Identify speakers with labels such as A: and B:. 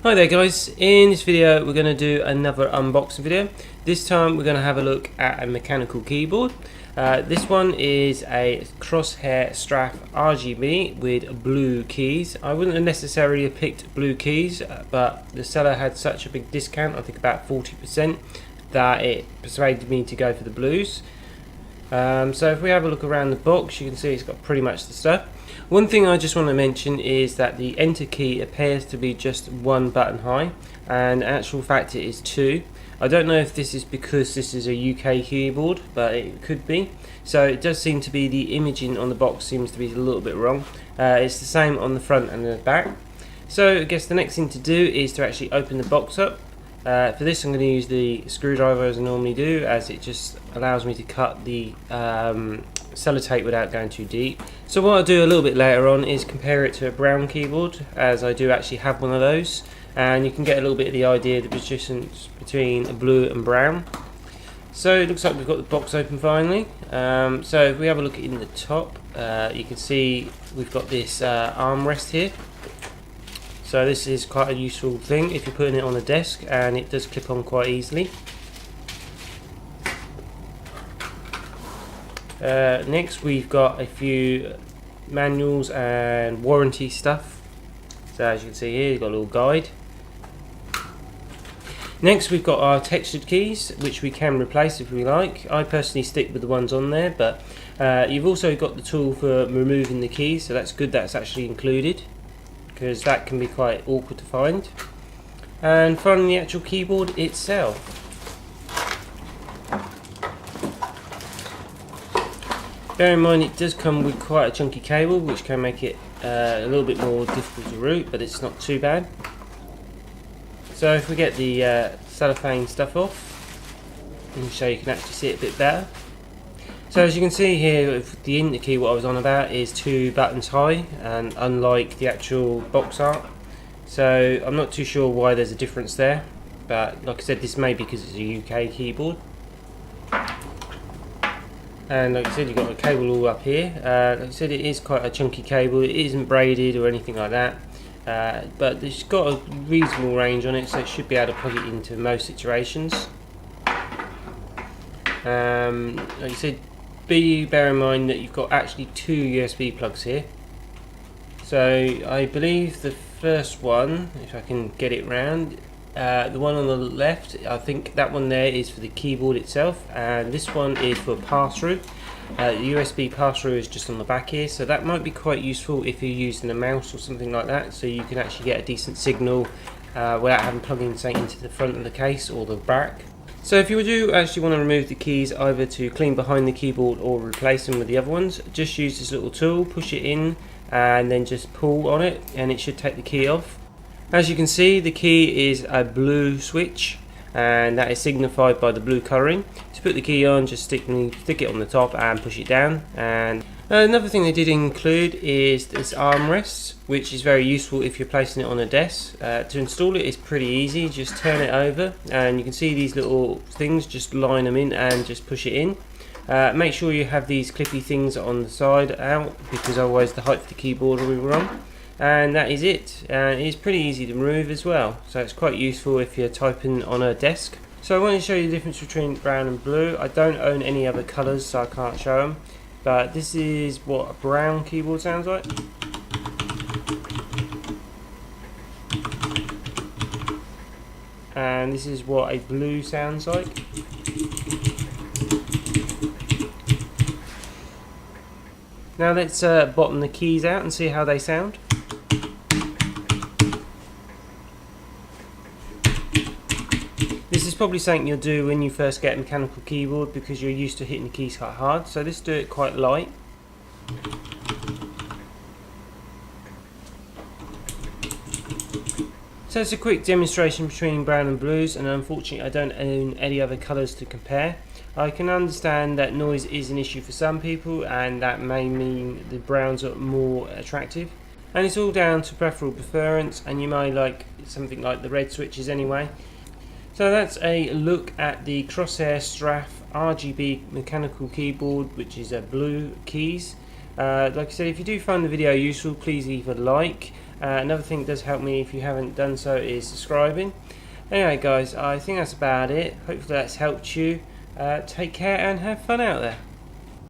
A: Hi there guys, in this video we're going to do another unboxing video. This time we're going to have a look at a mechanical keyboard. This one is a Corsair STRAFE RGB with blue keys. I wouldn't have necessarily have picked blue keys, but the seller had such a big discount, I think about 40%, that it persuaded me to go for the blues. So if we have a look around the box, you can see it's got pretty much the stuff. One thing I just want to mention is that the enter key appears to be just one button high, and in actual fact it is two. I don't know if this is because this is a UK keyboard, but it could be. So it does seem to be the imaging on the box seems to be a little bit wrong. It's the same on the front and the back. So I guess the next thing to do is to actually open the box up. For this I'm going to use the screwdriver as I normally do, as it just allows me to cut the sellotape without going too deep. So what I'll do a little bit later on is compare it to a brown keyboard, as I do actually have one of those, and you can get a little bit of the idea of the difference between blue and brown. So it looks like we've got the box open finally. So if we have a look in the top, you can see we've got this armrest here. So this is quite a useful thing if you're putting it on a desk, and it does clip on quite easily. Next we've got a few manuals and warranty stuff. So as you can see here, you've got a little guide. Next we've got our textured keys, which we can replace if we like. I personally stick with the ones on there, but you've also got the tool for removing the keys, so that's good that's actually included, because that can be quite awkward to find. And finally, the actual keyboard itself. Bear in mind it does come with quite a chunky cable, which can make it a little bit more difficult to route, but it's not too bad. So if we get the cellophane stuff off, so you can actually see it a bit better. So as you can see here with the enter key, what I was on about is two buttons high, and unlike the actual box art. So I'm not too sure why there's a difference there, but like I said, this may be because it's a UK keyboard. And like I said, you've got a cable all up here. Like I said, it is quite a chunky cable. It isn't braided or anything like that, but it's got a reasonable range on it, so it should be able to plug it into most situations. Like I said, bear in mind that you've got actually two USB plugs here. So I believe the first one, if I can get it round, the one on the left, I think that one there is for the keyboard itself, and this one is for pass-through. The USB pass-through is just on the back here, so that might be quite useful if you're using a mouse or something like that, so you can actually get a decent signal without having to plug in something into the front of the case or the back. So if you do actually want to remove the keys, either to clean behind the keyboard or replace them with the other ones, just use this little tool, push it in, and then just pull on it, and it should take the key off. As you can see, the key is a blue switch, and that is signified by the blue colouring. To put the key on, just stick it on the top and push it down. And another thing they did include is this armrest, which is very useful if you're placing it on a desk. To install it is pretty easy. Just turn it over, and you can see these little things. Just line them in and just push it in. Make sure you have these clippy things on the side out, because otherwise the height of the keyboard will be wrong. And that is it. And it is pretty easy to remove as well, so it's quite useful if you're typing on a desk. So I want to show you the difference between brown and blue. I don't own any other colours, so I can't show them, but this is what a brown keyboard sounds like. And this is what a blue sounds like. Now let's bottom the keys out and see how they sound. This is probably something you'll do when you first get a mechanical keyboard, because you're used to hitting the keys quite hard, so let's do it quite light. So it's a quick demonstration between brown and blues, and unfortunately I don't own any other colours to compare. I can understand that noise is an issue for some people, and that may mean the browns are more attractive. And it's all down to preferable preference, and you may like something like the red switches anyway. So that's a look at the Corsair STRAFE RGB mechanical keyboard, which is a blue keys. Like I said, if you do find the video useful, please leave a like, Another thing that does help me if you haven't done so is subscribing. Anyway guys, I think that's about it. Hopefully that's helped you. Take care and have fun out there.